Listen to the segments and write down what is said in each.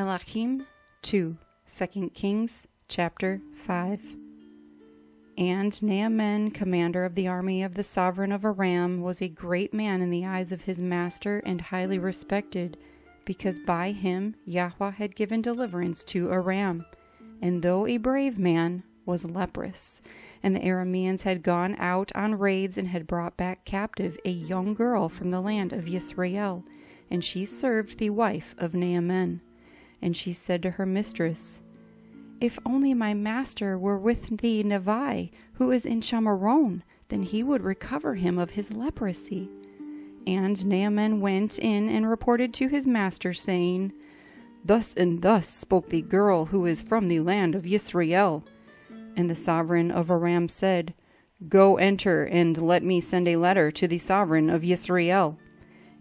Melakim 2, 2 Kings chapter 5. And Naaman, commander of the army of the sovereign of Aram, was a great man in the eyes of his master and highly respected, because by him Yahuah had given deliverance to Aram. And though a brave man, was leprous, and the Arameans had gone out on raids and had brought back captive a young girl from the land of Yisrael, and she served the wife of Naaman. And she said to her mistress, "If only my master were with the Nevi, who is in Shamaron, then he would recover him of his leprosy." And Naaman went in and reported to his master, saying, "Thus and thus spoke the girl who is from the land of Yisrael." And the sovereign of Aram said, "Go enter, and let me send a letter to the sovereign of Yisrael."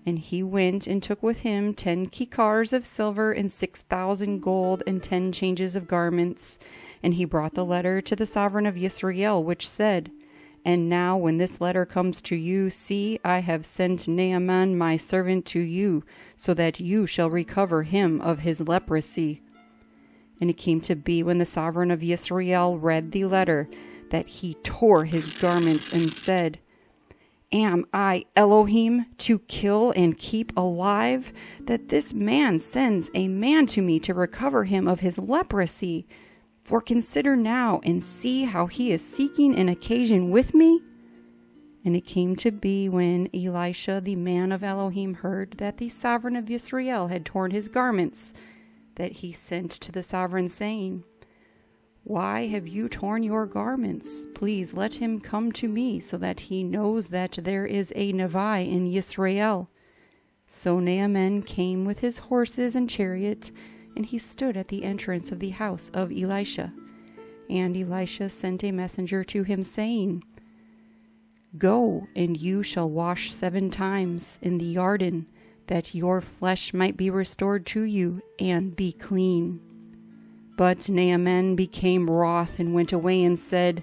And he went and took with him 10 kikars of silver and 6,000 gold and 10 changes of garments. And he brought the letter to the sovereign of Yisrael, which said, "And now when this letter comes to you, see, I have sent Naaman my servant to you, so that you shall recover him of his leprosy." And it came to be, when the sovereign of Yisrael read the letter, that he tore his garments and said, "Am I Elohim to kill and keep alive, that this man sends a man to me to recover him of his leprosy? For consider now and see how he is seeking an occasion with me." And it came to be, when Elisha the man of Elohim heard that the sovereign of Israel had torn his garments, that he sent to the sovereign, saying, "Why have you torn your garments? Please let him come to me, so that he knows that there is a Nevi in Yisrael." So Naaman came with his horses and chariot, and he stood at the entrance of the house of Elisha. And Elisha sent a messenger to him, saying, "Go, and you shall wash 7 times in the Yarden, that your flesh might be restored to you, and be clean." But Naaman became wroth and went away and said,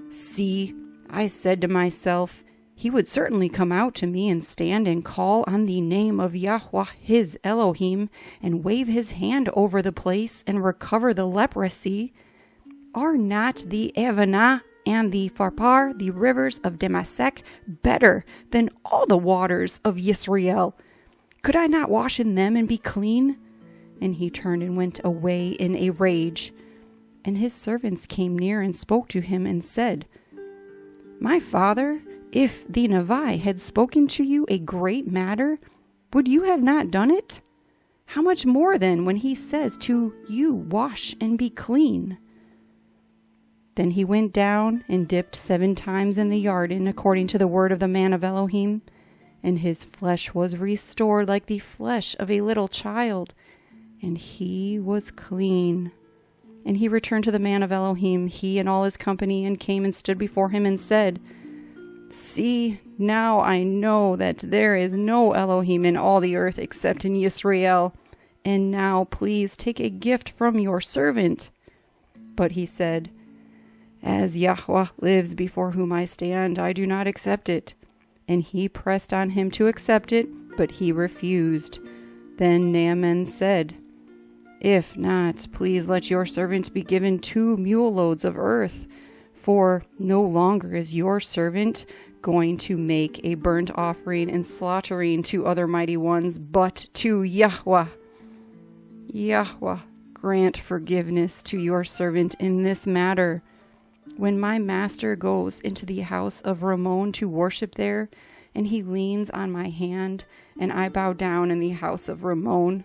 "See, I said to myself, he would certainly come out to me and stand and call on the name of Yahuah his Elohim, and wave his hand over the place and recover the leprosy. Are not the Evanah and the Pharpar, the rivers of Damascus, better than all the waters of Yisrael? Could I not wash in them and be clean?" And he turned and went away in a rage. And his servants came near and spoke to him and said, "My father, if the Nevi had spoken to you a great matter, would you have not done it? How much more then when he says to you, wash and be clean?" Then he went down and dipped 7 times in the Yarden, according to the word of the man of Elohim, and his flesh was restored like the flesh of a little child, and he was clean. And he returned to the man of Elohim, he and all his company, and came and stood before him and said, "See, now I know that there is no Elohim in all the earth except in Yisrael. And now please take a gift from your servant." But he said, "As Yahuah lives before whom I stand, I do not accept it." And he pressed on him to accept it, but he refused. Then Naaman said, "If not, please let your servant be given 2 mule loads of earth, for no longer is your servant going to make a burnt offering and slaughtering to other mighty ones, but to Yahuah. Yahuah, grant forgiveness to your servant in this matter. When my master goes into the house of Ramon to worship there, and he leans on my hand, and I bow down in the house of Ramon,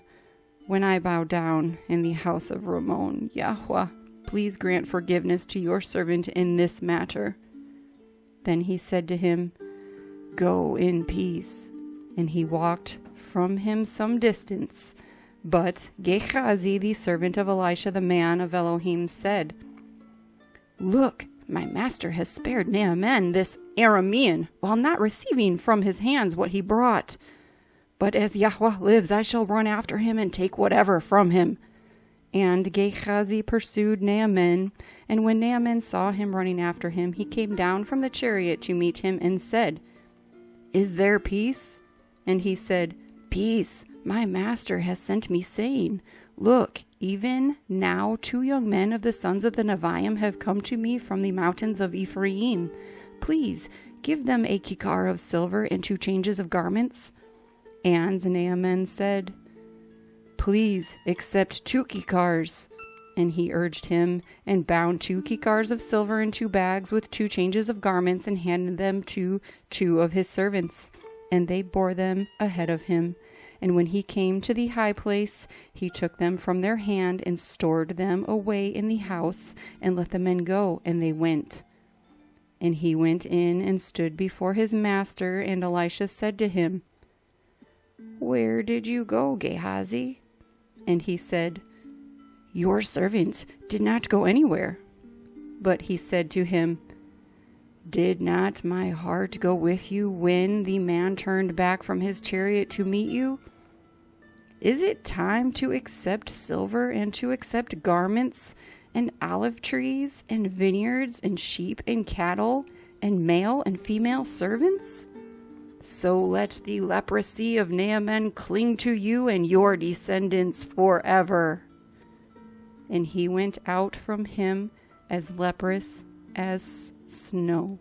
when I bow down in the house of Ramon, Yahuah, please grant forgiveness to your servant in this matter." Then he said to him, "Go in peace." And he walked from him some distance. But Gehazi, the servant of Elisha, the man of Elohim, said, "Look, my master has spared Naaman, this Aramean, while not receiving from his hands what he brought. But as Yahuah lives, I shall run after him and take whatever from him." And Gehazi pursued Naaman, and when Naaman saw him running after him, he came down from the chariot to meet him and said, "Is there peace?" And he said, "Peace, my master has sent me, saying, Look, even now 2 young men of the sons of the Neviim have come to me from the mountains of Ephraim. Please, give them a kikar of silver and 2 changes of garments. And Naaman said, Please, accept 2 kikars. And he urged him, and bound 2 kikars of silver in 2 bags with 2 changes of garments, and handed them to 2 of his servants. And they bore them ahead of him. And when he came to the high place, he took them from their hand, and stored them away in the house, and let the men go, and they went. And he went in and stood before his master, and Elisha said to him, Where did you go, Gehazi? And he said, Your servant did not go anywhere. But he said to him, Did not my heart go with you when the man turned back from his chariot to meet you? Is it time to accept silver and to accept garments and olive trees and vineyards and sheep and cattle and male and female servants? So let the leprosy of Naaman cling to you and your descendants forever. And he went out from him as leprous as snow.